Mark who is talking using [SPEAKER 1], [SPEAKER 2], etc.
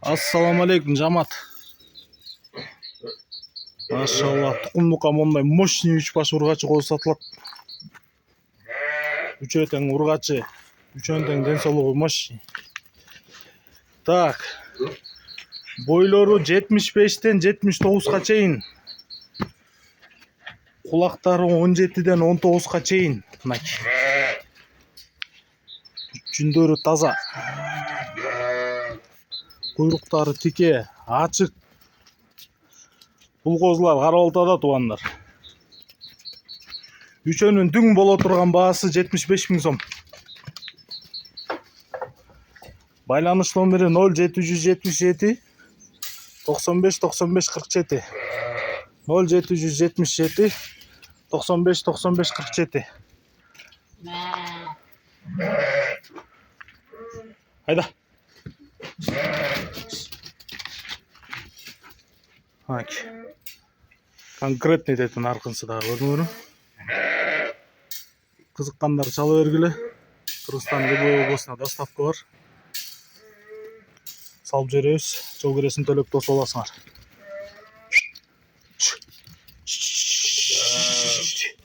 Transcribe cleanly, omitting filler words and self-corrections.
[SPEAKER 1] Assalamu alaikum, жамаат. Машалла, тұқымдыққа мондай мощный 3 баш ургачы қойып сатылат. Үчөтең ургачы, үчөтең ден соолугу мощный. Так. Бойлору 75-тен 79-га чейин. Кулактары 17-ден 19-га чейин. Жүндөрү таза. Куйруктары тике, ачык. Бул козулар кара ортада туугандар. Үчөнүн дүң боло турган баасы 75 000 сом. Байланыш номери 0777 95 95 47. 0777 95 95 47. Hayda. Bak. Конкретный дейтін арқынсы да көрдіңдер. Қызыққандар чала бергілі. Кыргызстан любой облысына доставка бар. Салып жіберебиз. Жол киресин төлөп тосуп аласыңар.